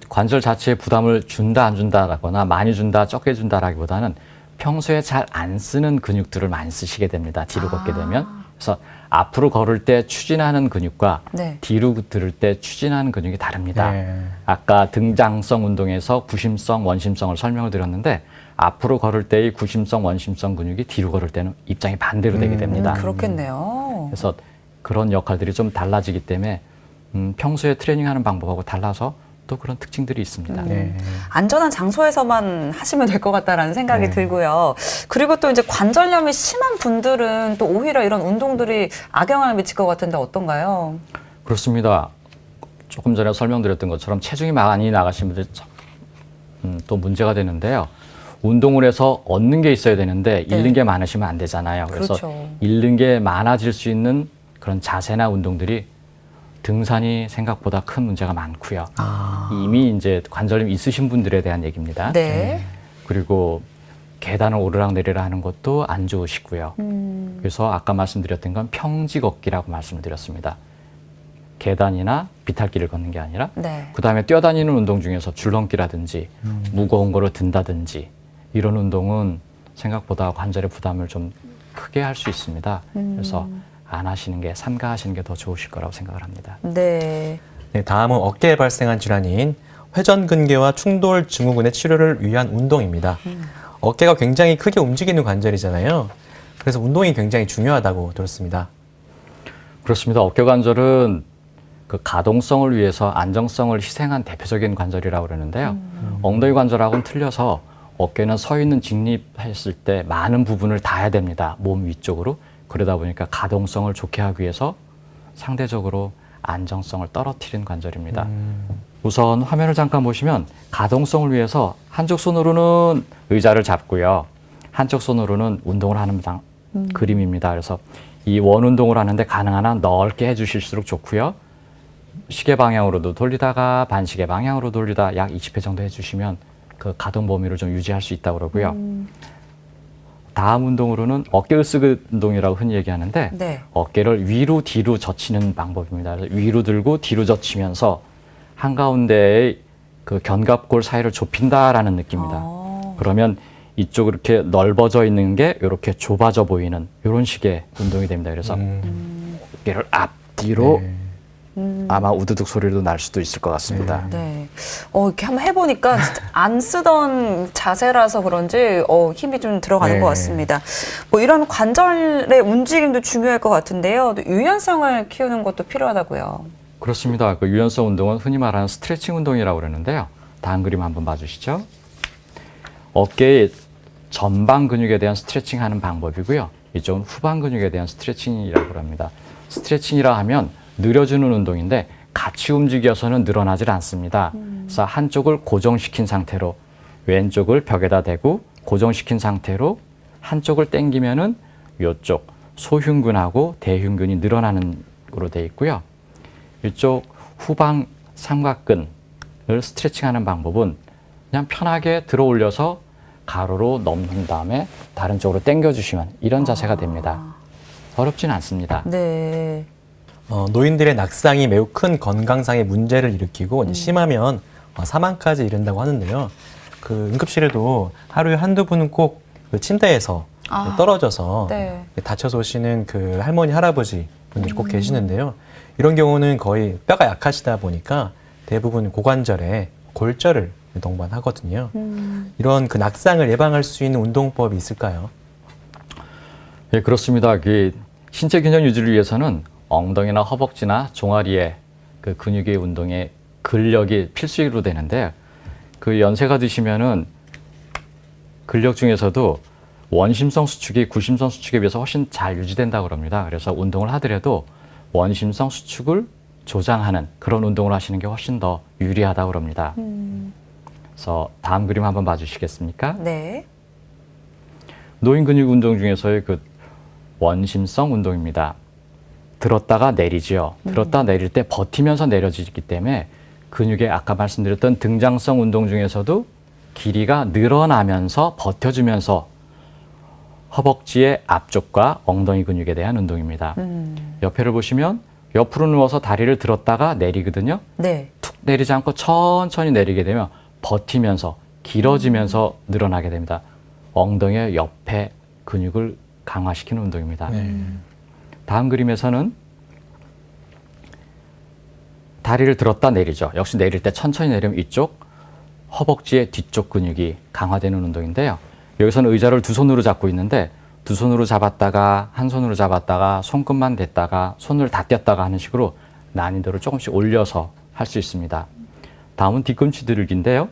관절 자체에 부담을 준다 안 준다라거나 많이 준다 적게 준다라기보다는 평소에 잘 안 쓰는 근육들을 많이 쓰시게 됩니다. 뒤로 걷게 되면. 그래서 앞으로 걸을 때 추진하는 근육과 네. 뒤로 들을 때 추진하는 근육이 다릅니다. 네. 아까 등장성 운동에서 구심성, 원심성을 설명을 드렸는데 앞으로 걸을 때의 구심성, 원심성 근육이 뒤로 걸을 때는 입장이 반대로 되게 됩니다. 그렇겠네요. 그래서 그런 역할들이 좀 달라지기 때문에 평소에 트레이닝하는 방법하고 달라서 또 그런 특징들이 있습니다. 네. 안전한 장소에서만 하시면 될 것 같다라는 생각이 네. 들고요. 그리고 또 이제 관절염이 심한 분들은 또 오히려 이런 운동들이 악영향을 미칠 것 같은데 어떤가요? 그렇습니다. 조금 전에 설명드렸던 것처럼 체중이 많이 나가신 분들 또 문제가 되는데요. 운동을 해서 얻는 게 있어야 되는데 네. 잃는 게 많으시면 안 되잖아요. 그래서 그렇죠. 잃는 게 많아질 수 있는 그런 자세나 운동들이 등산이 생각보다 큰 문제가 많고요. 이미 이제 관절염 있으신 분들에 대한 얘기입니다. 네. 그리고 계단을 오르락내리락 하는 것도 안 좋으시고요. 그래서 아까 말씀드렸던 건 평지 걷기라고 말씀을 드렸습니다. 계단이나 비탈길을 걷는 게 아니라 네. 그다음에 뛰어다니는 운동 중에서 줄넘기라든지 무거운 거를 든다든지 이런 운동은 생각보다 관절의 부담을 좀 크게 할 수 있습니다. 그래서 안 하시는 게 삼가하시는 게 더 좋으실 거라고 생각을 합니다. 네. 네, 다음은 어깨에 발생한 질환인 회전근개와 충돌 증후군의 치료를 위한 운동입니다. 어깨가 굉장히 크게 움직이는 관절이잖아요. 그래서 운동이 굉장히 중요하다고 들었습니다. 그렇습니다. 어깨 관절은 그 가동성을 위해서 안정성을 희생한 대표적인 관절이라고 그러는데요. 엉덩이 관절하고는 틀려서 어깨는 서 있는 직립했을 때 많은 부분을 닿아야 됩니다. 몸 위쪽으로. 그러다 보니까 가동성을 좋게 하기 위해서 상대적으로 안정성을 떨어뜨린 관절입니다. 우선 화면을 잠깐 보시면 가동성을 위해서 한쪽 손으로는 의자를 잡고요. 한쪽 손으로는 운동을 하는 그림입니다. 그래서 이 원 운동을 하는데 가능한 한 넓게 해주실수록 좋고요. 시계 방향으로도 돌리다가 반시계 방향으로 돌리다 약 20회 정도 해주시면 그 가동 범위를 좀 유지할 수 있다고 그러고요. 다음 운동으로는 어깨 으쓱 운동이라고 흔히 얘기하는데 네. 어깨를 위로 뒤로 젖히는 방법입니다. 그래서 위로 들고 뒤로 젖히면서 한가운데의 그 견갑골 사이를 좁힌다라는 느낌입니다. 그러면 이쪽으로 이렇게 넓어져 있는 게 이렇게 좁아져 보이는 이런 식의 운동이 됩니다. 그래서 어깨를 앞뒤로 네. 아마 우두둑 소리도 날 수도 있을 것 같습니다. 네. 이렇게 한번 해보니까 진짜 안 쓰던 자세라서 그런지 힘이 좀 들어가는 네. 것 같습니다. 뭐 이런 관절의 움직임도 중요할 것 같은데요. 또 유연성을 키우는 것도 필요하다고요. 그렇습니다. 그 유연성 운동은 흔히 말하는 스트레칭 운동이라고 그러는데요. 다음 그림 한번 봐주시죠. 어깨의 전방 근육에 대한 스트레칭 하는 방법이고요. 이쪽은 후방 근육에 대한 스트레칭이라고 합니다. 스트레칭이라 하면 늘어주는 운동인데 같이 움직여서는 늘어나질 않습니다. 그래서 한쪽을 고정시킨 상태로 왼쪽을 벽에다 대고 고정시킨 상태로 한쪽을 당기면은 이쪽 소흉근하고 대흉근이 늘어나는 으로 되어 있고요. 이쪽 후방 삼각근을 스트레칭하는 방법은 그냥 편하게 들어 올려서 가로로 넘는 다음에 다른 쪽으로 당겨주시면 이런 자세가 됩니다. 어렵진 않습니다. 네. 노인들의 낙상이 매우 큰 건강상의 문제를 일으키고 이제 심하면 사망까지 이른다고 하는데요. 그 응급실에도 하루에 한두 분은 꼭 그 침대에서 떨어져서 네. 다쳐서 오시는 그 할머니, 할아버지 분들이 꼭 계시는데요. 이런 경우는 거의 뼈가 약하시다 보니까 대부분 고관절에 골절을 동반하거든요. 이런 그 낙상을 예방할 수 있는 운동법이 있을까요? 예, 그렇습니다. 그 신체 균형 유지를 위해서는 엉덩이나 허벅지나 종아리의 그 근육의 운동에 근력이 필수로 되는데 그 연세가 드시면은 근력 중에서도 원심성 수축이 구심성 수축에 비해서 훨씬 잘 유지된다고 합니다. 그래서 운동을 하더라도 원심성 수축을 조장하는 그런 운동을 하시는 게 훨씬 더 유리하다고 합니다. 그래서 다음 그림 한번 봐주시겠습니까? 네. 노인 근육 운동 중에서의 그 원심성 운동입니다. 들었다가 내리지요. 들었다 내릴 때 버티면서 내려지기 때문에 근육의 아까 말씀드렸던 등장성 운동 중에서도 길이가 늘어나면서 버텨주면서 허벅지의 앞쪽과 엉덩이 근육에 대한 운동입니다. 옆에를 보시면 옆으로 누워서 다리를 들었다가 내리거든요. 네. 툭 내리지 않고 천천히 내리게 되면 버티면서 길어지면서 늘어나게 됩니다. 엉덩이의 옆에 근육을 강화시키는 운동입니다. 다음 그림에서는 다리를 들었다 내리죠. 역시 내릴 때 천천히 내리면 이쪽 허벅지의 뒤쪽 근육이 강화되는 운동인데요. 여기서는 의자를 두 손으로 잡고 있는데 두 손으로 잡았다가 한 손으로 잡았다가 손끝만 댔다가 손을 다 뗐다가 하는 식으로 난이도를 조금씩 올려서 할 수 있습니다. 다음은 뒤꿈치 들기인데요.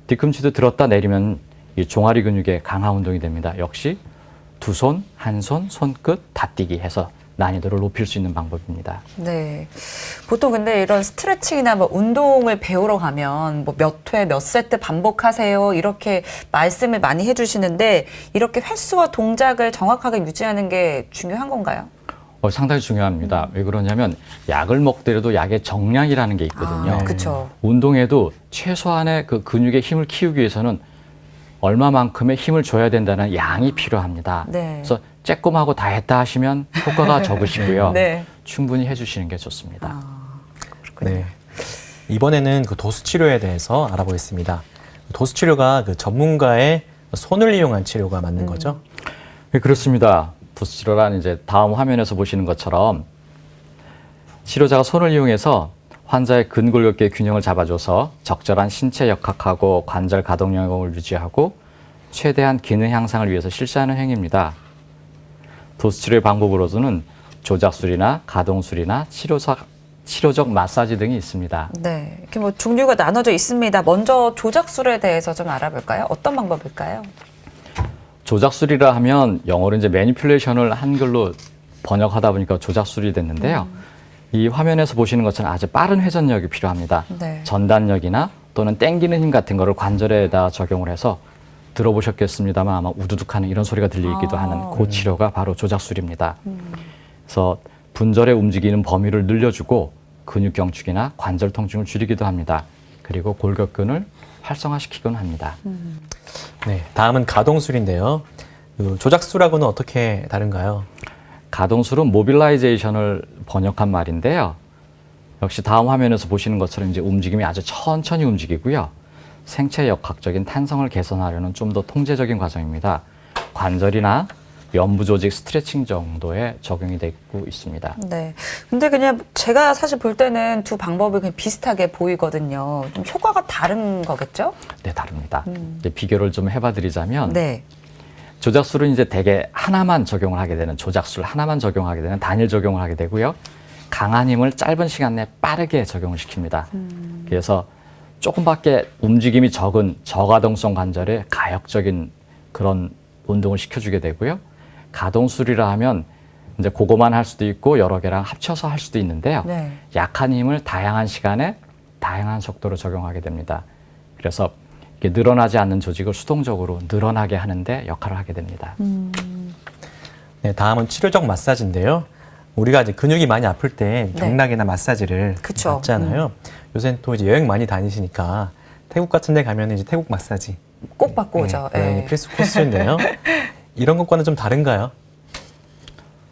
뒤꿈치도 들었다 내리면 이 종아리 근육의 강화 운동이 됩니다. 역시 두 손, 한 손, 손끝 다 띄기 해서 난이도를 높일 수 있는 방법입니다. 네. 보통 근데 이런 스트레칭이나 뭐 운동을 배우러 가면 뭐 몇 회, 몇 세트 반복하세요. 이렇게 말씀을 많이 해주시는데 이렇게 횟수와 동작을 정확하게 유지하는 게 중요한 건가요? 상당히 중요합니다. 왜 그러냐면 약을 먹더라도 약의 정량이라는 게 있거든요. 그렇죠. 운동에도 최소한의 그 근육의 힘을 키우기 위해서는 얼마만큼의 힘을 줘야 된다는 양이 필요합니다. 네. 그래서 쬐꼼하고 다 했다 하시면 효과가 적으시고요. 네. 충분히 해주시는 게 좋습니다. 네. 이번에는 그 도수 치료에 대해서 알아보겠습니다. 도수 치료가 그 전문가의 손을 이용한 치료가 맞는 거죠? 네, 그렇습니다. 도수 치료란 이제 다음 화면에서 보시는 것처럼 치료자가 손을 이용해서 환자의 근골격계의 균형을 잡아줘서 적절한 신체 역학하고 관절 가동력을 유지하고 최대한 기능 향상을 위해서 실시하는 행위입니다. 도수 치료의 방법으로서는 조작술이나 가동술이나 치료적 마사지 등이 있습니다. 네. 이렇게 뭐 종류가 나눠져 있습니다. 먼저 조작술에 대해서 좀 알아볼까요? 어떤 방법일까요? 조작술이라 하면 영어로 이제 매니플레이션을 한글로 번역하다 보니까 조작술이 됐는데요. 이 화면에서 보시는 것처럼 아주 빠른 회전력이 필요합니다. 네. 전단력이나 또는 땡기는 힘 같은 거를 관절에다 적용을 해서 들어보셨겠습니다만 아마 우두둑하는 이런 소리가 들리기도 하는 그 치료가 바로 조작술입니다. 그래서 분절에 움직이는 범위를 늘려주고 근육 경축이나 관절 통증을 줄이기도 합니다. 그리고 골격근을 활성화시키곤 합니다. 네. 다음은 가동술인데요. 그 조작술하고는 어떻게 다른가요? 가동술은 모빌라이제이션을 번역한 말인데요. 역시 다음 화면에서 보시는 것처럼 이제 움직임이 아주 천천히 움직이고요. 생체 역학적인 탄성을 개선하려는 좀 더 통제적인 과정입니다. 관절이나 연부 조직 스트레칭 정도에 적용이 되고 있습니다. 네. 근데 그냥 제가 사실 볼 때는 두 방법이 그냥 비슷하게 보이거든요. 좀 효과가 다른 거겠죠? 네, 다릅니다. 이제 비교를 좀 해봐드리자면 네. 조작술은 이제 대개 하나만 적용을 하게 되는 조작술 하나만 적용하게 되는 단일 적용을 하게 되고요. 강한 힘을 짧은 시간 내에 빠르게 적용을 시킵니다. 그래서 조금밖에 움직임이 적은 저가동성 관절에 가역적인 그런 운동을 시켜주게 되고요. 가동술이라 하면 이제 그거만 할 수도 있고 여러 개랑 합쳐서 할 수도 있는데요. 네. 약한 힘을 다양한 시간에 다양한 속도로 적용하게 됩니다. 그래서 이게 늘어나지 않는 조직을 수동적으로 늘어나게 하는데 역할을 하게 됩니다. 네. 다음은 치료적 마사지인데요. 우리가 이제 근육이 많이 아플 때 네. 경락이나 마사지를 그쵸. 받잖아요. 요새는 또 이제 여행 많이 다니시니까 태국 같은 데 가면 이제 태국 마사지 꼭 받고 오죠. 네, 네. 필수 코스인데요. 이런 것과는 좀 다른가요?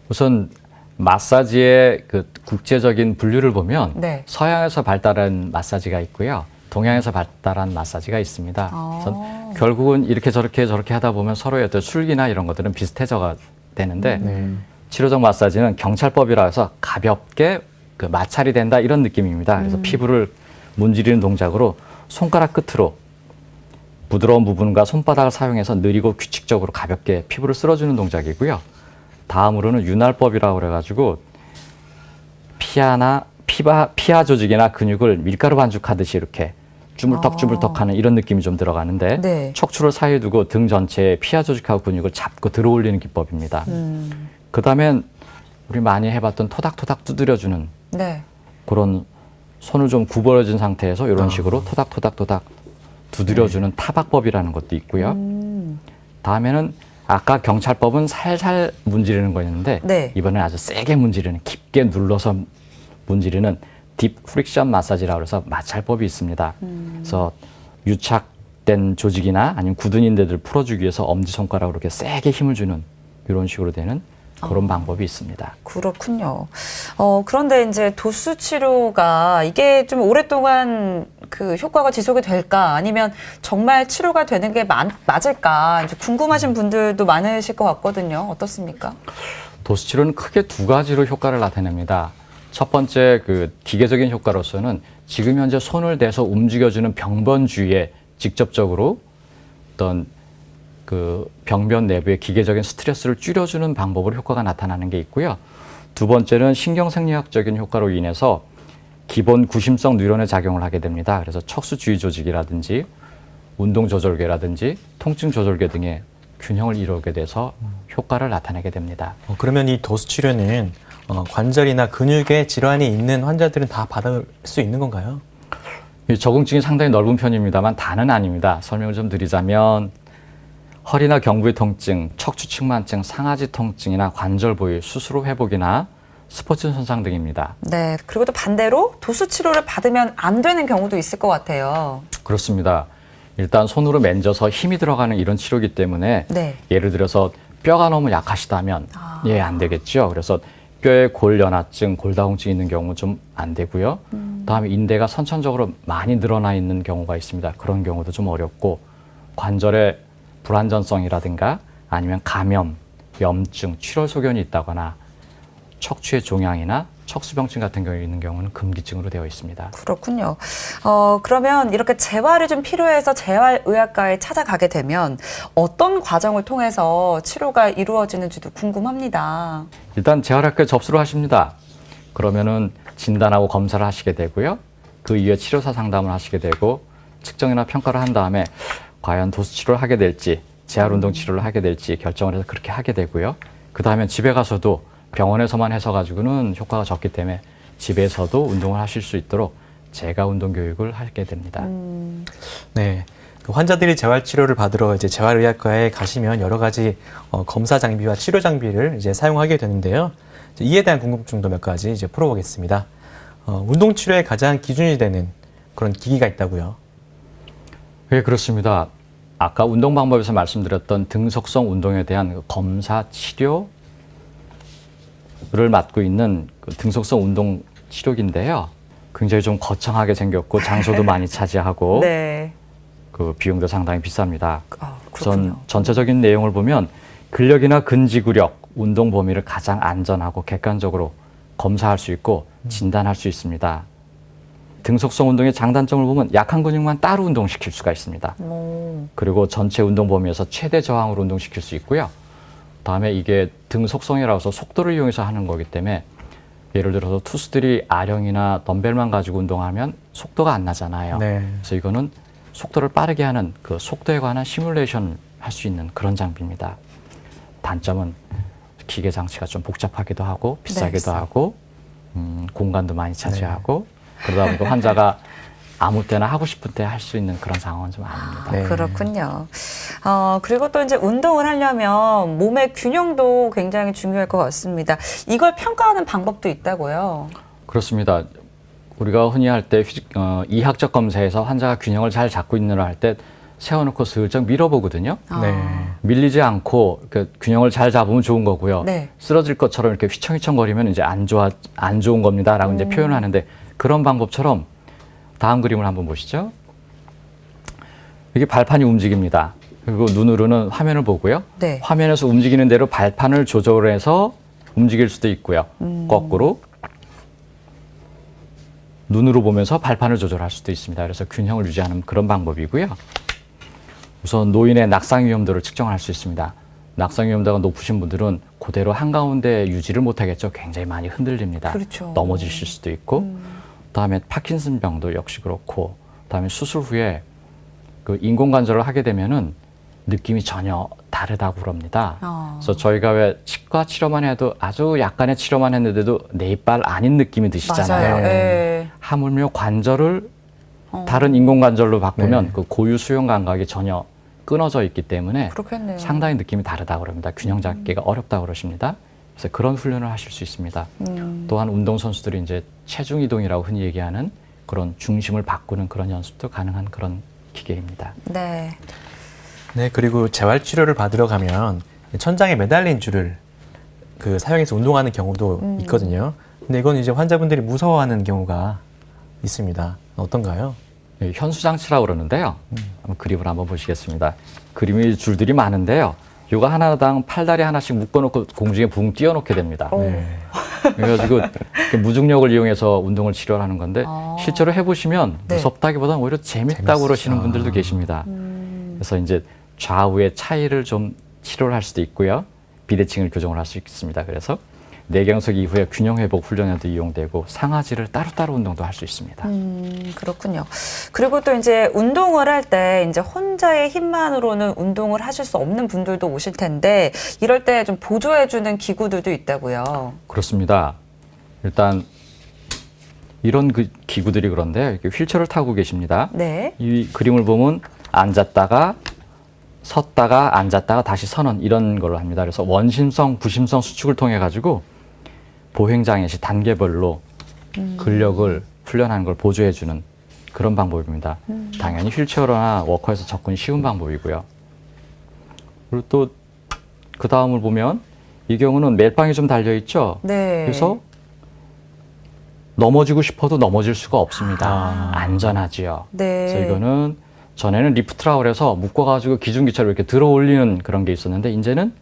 우선 마사지의 그 국제적인 분류를 보면 네. 서양에서 발달한 마사지가 있고요. 동양에서 발달한 마사지가 있습니다. 그래서 결국은 이렇게 저렇게 하다 보면 서로의 어떤 술기나 이런 것들은 비슷해져 되는데 치료적 마사지는 경찰법이라 해서 가볍게 그 마찰이 된다 이런 느낌입니다. 그래서 피부를 문지르는 동작으로 손가락 끝으로 부드러운 부분과 손바닥을 사용해서 느리고 규칙적으로 가볍게 피부를 쓸어주는 동작이고요. 다음으로는 윤활법이라고 그래가지고 피하 조직이나 근육을 밀가루 반죽하듯이 이렇게 주물떡주물떡하는 이런 느낌이 좀 들어가는데 네. 척추를 사이에 두고 등 전체에 피하 조직하고 근육을 잡고 들어올리는 기법입니다. 그 다음엔 우리 많이 해봤던 토닥토닥 두드려주는 네. 그런 손을 좀 구부러진 상태에서 이런 식으로 토닥토닥토닥 두드려주는 타박법이라는 것도 있고요. 다음에는 아까 경찰법은 살살 문지르는 거였는데 네. 이번엔 아주 세게 문지르는 깊게 눌러서 문지르는 딥 프릭션 마사지라고 해서 마찰법이 있습니다. 그래서 유착된 조직이나 아니면 굳은 인대들 풀어주기 위해서 엄지손가락으로 이렇게 세게 힘을 주는 이런 식으로 되는 그런 방법이 있습니다. 그렇군요. 그런데 이제 도수 치료가 이게 좀 오랫동안 그 효과가 지속이 될까 아니면 정말 치료가 되는 게 맞을까 이제 궁금하신 분들도 많으실 것 같거든요. 어떻습니까? 도수치료는 크게 두 가지로 효과를 나타냅니다. 첫 번째 그 기계적인 효과로서는 지금 현재 손을 대서 움직여주는 병변 주위에 직접적으로 어떤 그 병변 내부의 기계적인 스트레스를 줄여주는 방법으로 효과가 나타나는 게 있고요. 두 번째는 신경생리학적인 효과로 인해서 기본 구심성 뉴런의 작용을 하게 됩니다. 그래서 척수 주위 조직이라든지 운동 조절계라든지 통증 조절계 등의 균형을 이루게 돼서 효과를 나타내게 됩니다. 그러면 이 도수 치료는 관절이나 근육에 질환이 있는 환자들은 다 받을 수 있는 건가요? 이 적응증이 상당히 넓은 편입니다만 다는 아닙니다. 설명을 좀 드리자면 허리나 경부의 통증, 척추 측만증, 상하지 통증이나 관절 부위 수술 후 회복이나 스포츠 손상 등입니다. 네. 그리고 또 반대로 도수 치료를 받으면 안 되는 경우도 있을 것 같아요. 그렇습니다. 일단 손으로 만져서 힘이 들어가는 이런 치료이기 때문에 네. 예를 들어서 뼈가 너무 약하시다면 안 되겠죠. 그래서 뼈에 골연화증, 골다공증이 있는 경우는 좀 안 되고요. 그다음에 인대가 선천적으로 많이 늘어나 있는 경우가 있습니다. 그런 경우도 좀 어렵고 관절의 불안전성이라든가 아니면 감염, 염증, 출혈 소견이 있다거나 척추의 종양이나 척수병증 같은 경우에 있는 경우는 금기증으로 되어 있습니다. 그렇군요. 그러면 이렇게 재활이 좀 필요해서 재활의학과에 찾아가게 되면 어떤 과정을 통해서 치료가 이루어지는지도 궁금합니다. 일단 재활학과에 접수를 하십니다. 그러면은 진단하고 검사를 하시게 되고요. 그 이후에 치료사 상담을 하시게 되고 측정이나 평가를 한 다음에 과연 도수 치료를 하게 될지 재활운동 치료를 하게 될지 결정을 해서 그렇게 하게 되고요. 그 다음에 집에 가서도 병원에서만 해서 가지고는 효과가 적기 때문에 집에서도 운동을 하실 수 있도록 재가 운동 교육을 하게 됩니다. 네. 그 환자들이 재활 치료를 받으러 이제 재활의학과에 가시면 여러 가지 검사 장비와 치료 장비를 이제 사용하게 되는데요. 이에 대한 궁금증도 몇 가지 이제 풀어보겠습니다. 운동 치료의 가장 기준이 되는 그런 기기가 있다고요. 네, 그렇습니다. 아까 운동 방법에서 말씀드렸던 등속성 운동에 대한 검사 치료를 맡고 있는 그 등속성 운동 치료기인데요. 굉장히 좀 거창하게 생겼고 장소도 많이 차지하고 네. 그 비용도 상당히 비쌉니다. 그렇군요. 우선 전체적인 내용을 보면 근력이나 근지구력, 운동 범위를 가장 안전하고 객관적으로 검사할 수 있고 진단할 수 있습니다. 등속성 운동의 장단점을 보면 약한 근육만 따로 운동시킬 수가 있습니다. 그리고 전체 운동 범위에서 최대 저항으로 운동시킬 수 있고요. 다음에 이게 등속성이라고 해서 속도를 이용해서 하는 거기 때문에 예를 들어서 투수들이 아령이나 덤벨만 가지고 운동하면 속도가 안 나잖아요. 네. 그래서 이거는 속도를 빠르게 하는 그 속도에 관한 시뮬레이션을 할 수 있는 그런 장비입니다. 단점은 기계 장치가 좀 복잡하기도 하고 비싸기도 하고 공간도 많이 차지하고 그러다 보니까 환자가 아무 때나 하고 싶을 때 할 수 있는 그런 상황은 좀 아닙니다. 네. 그렇군요. 그리고 또 이제 운동을 하려면 몸의 균형도 굉장히 중요할 것 같습니다. 이걸 평가하는 방법도 있다고요? 그렇습니다. 우리가 흔히 할 때 이학적 검사에서 환자가 균형을 잘 잡고 있느라 할 때 세워놓고 슬쩍 밀어보거든요. 네. 밀리지 않고 그 균형을 잘 잡으면 좋은 거고요. 네. 쓰러질 것처럼 이렇게 휘청휘청거리면 이제 안 좋은 겁니다라고 이제 표현하는데 그런 방법처럼 다음 그림을 한번 보시죠. 이게 발판이 움직입니다. 그리고 눈으로는 화면을 보고요. 네. 화면에서 움직이는 대로 발판을 조절해서 움직일 수도 있고요. 거꾸로 눈으로 보면서 발판을 조절할 수도 있습니다. 그래서 균형을 유지하는 그런 방법이고요. 우선 노인의 낙상 위험도를 측정할 수 있습니다. 낙상 위험도가 높으신 분들은 그대로 한가운데 유지를 못하겠죠. 굉장히 많이 흔들립니다. 그렇죠. 넘어지실 수도 있고 그다음에 파킨슨병도 역시 그렇고 그다음에 수술 후에 그 인공관절을 하게 되면은 느낌이 전혀 다르다고 그럽니다. 그래서 저희가 왜 치과 치료만 해도 아주 약간의 치료만 했는데도 내 이빨 아닌 느낌이 드시잖아요. 맞아요. 네. 하물며 관절을 다른 인공관절로 바꾸면 네. 그 고유 수용 감각이 전혀 끊어져 있기 때문에 그렇겠네요. 상당히 느낌이 다르다고 그럽니다. 균형 잡기가 어렵다고 그러십니다. 그래서 그런 훈련을 하실 수 있습니다. 또한 운동선수들이 이제 체중 이동이라고 흔히 얘기하는 그런 중심을 바꾸는 그런 연습도 가능한 그런 기계입니다. 네. 네, 그리고 재활 치료를 받으러 가면 천장에 매달린 줄을 그 사용해서 운동하는 경우도 있거든요. 근데 이건 이제 환자분들이 무서워하는 경우가 있습니다. 어떤가요? 현수장치라고 그러는데요. 한번 그림을 한번 보시겠습니다. 그림이 줄들이 많은데요. 요가 하나당 팔다리 하나씩 묶어놓고 공중에 붕 띄워놓게 됩니다. 그래가지고 무중력을 이용해서 운동을 치료하는 건데 실제로 해보시면 네. 무섭다기보다는 오히려 재밌다고 재밌었어. 그러시는 분들도 계십니다. 그래서 이제 좌우의 차이를 좀 치료를 할 수도 있고요. 비대칭을 교정을 할 수 있습니다. 그래서 뇌경색 이후에 균형 회복 훈련에도 이용되고 상하지를 따로따로 운동도 할 수 있습니다. 그렇군요. 그리고 또 이제 운동을 할 때 이제 혼자의 힘만으로는 운동을 하실 수 없는 분들도 오실 텐데 이럴 때 좀 보조해주는 기구들도 있다고요. 그렇습니다. 일단 이런 기구들이 그런데 이렇게 휠체어를 타고 계십니다. 네. 이 그림을 보면 앉았다가 섰다가 앉았다가 다시 서는 이런 걸로 합니다. 그래서 원심성, 부심성 수축을 통해 가지고 보행장애 시 단계별로 근력을 훈련하는 걸 보조해주는 그런 방법입니다. 당연히 휠체어나 워커에서 접근이 쉬운 방법이고요. 그리고 또 그 다음을 보면 이 경우는 멜빵이 좀 달려 있죠. 네. 그래서 넘어지고 싶어도 넘어질 수가 없습니다. 안전하지요. 네. 그래서 이거는 전에는 리프트라고 그래서 묶어가지고 기중기차로 이렇게 들어 올리는 그런 게 있었는데 이제는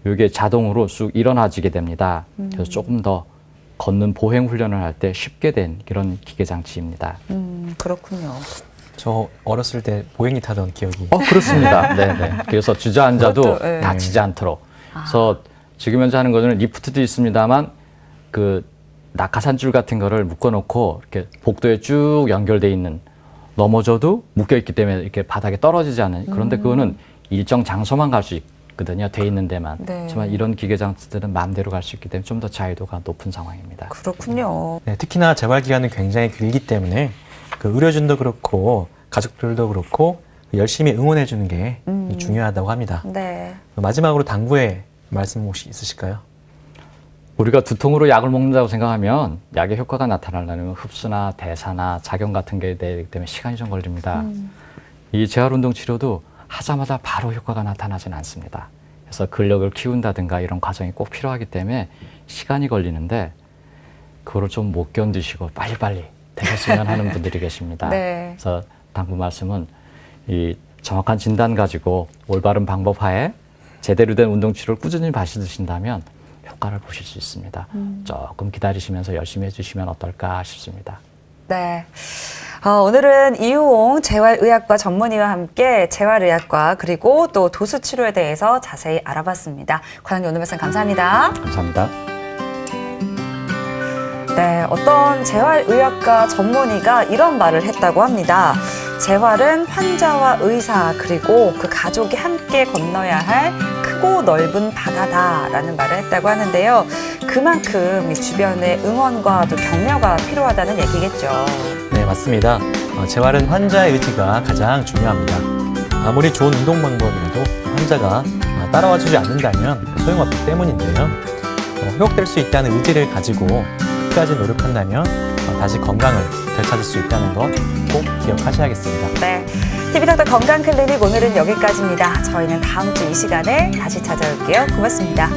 이게 자동으로 쑥 일어나지게 됩니다. 그래서 조금 더 걷는 보행 훈련을 할 때 쉽게 된 그런 기계 장치입니다. 그렇군요. 저 어렸을 때 보행기 타던 기억이. 그렇습니다. 네네. 그래서 주저앉아도 그것도, 네. 다치지 않도록. 그래서 지금 현재 하는 거는 리프트도 있습니다만 그 낙하산줄 같은 거를 묶어놓고 이렇게 복도에 쭉 연결돼 있는 넘어져도 묶여 있기 때문에 이렇게 바닥에 떨어지지 않은 그런데 그거는 일정 장소만 갈 수 있거든요. 돼 있는 데만. 네. 하지만 이런 기계 장치들은 마음대로 갈 수 있기 때문에 좀 더 자유도가 높은 상황입니다. 그렇군요. 네, 특히나 재활 기간은 굉장히 길기 때문에 그 의료진도 그렇고 가족들도 그렇고 열심히 응원해 주는 게 중요하다고 합니다. 네. 마지막으로 당부의 말씀 혹시 있으실까요? 우리가 두통으로 약을 먹는다고 생각하면 약의 효과가 나타나려면 흡수나 대사나 작용 같은 게 되기 때문에 시간이 좀 걸립니다. 이 재활운동 치료도 하자마자 바로 효과가 나타나지는 않습니다. 그래서 근력을 키운다든가 이런 과정이 꼭 필요하기 때문에 시간이 걸리는데 그거를 좀 못 견디시고 빨리빨리 되셨으면 하는 분들이 계십니다. 네. 그래서 당부 말씀은 이 정확한 진단 가지고 올바른 방법 하에 제대로 된 운동 치료를 꾸준히 받으신다면 효과를 보실 수 있습니다. 조금 기다리시면서 열심히 해주시면 어떨까 싶습니다. 네. 오늘은 이우홍 재활의학과 전문의와 함께 재활의학과 그리고 또 도수치료에 대해서 자세히 알아봤습니다. 과장님 오늘 말씀 감사합니다. 감사합니다. 네, 어떤 재활의학과 전문의가 이런 말을 했다고 합니다. 재활은 환자와 의사 그리고 그 가족이 함께 건너야 할 크고 넓은 바다다라는 말을 했다고 하는데요. 그만큼 이 주변의 응원과 또 격려가 필요하다는 얘기겠죠. 네, 맞습니다. 재활은 환자의 의지가 가장 중요합니다. 아무리 좋은 운동 방법이라도 환자가 따라와 주지 않는다면 소용없기 때문인데요. 회복될 수 있다는 의지를 가지고 끝까지 노력한다면 다시 건강을 되찾을 수 있다는 것 꼭 기억하셔야겠습니다. 네, TV닥터 건강클리닉 오늘은 여기까지입니다. 저희는 다음 주 이 시간에 다시 찾아올게요. 고맙습니다.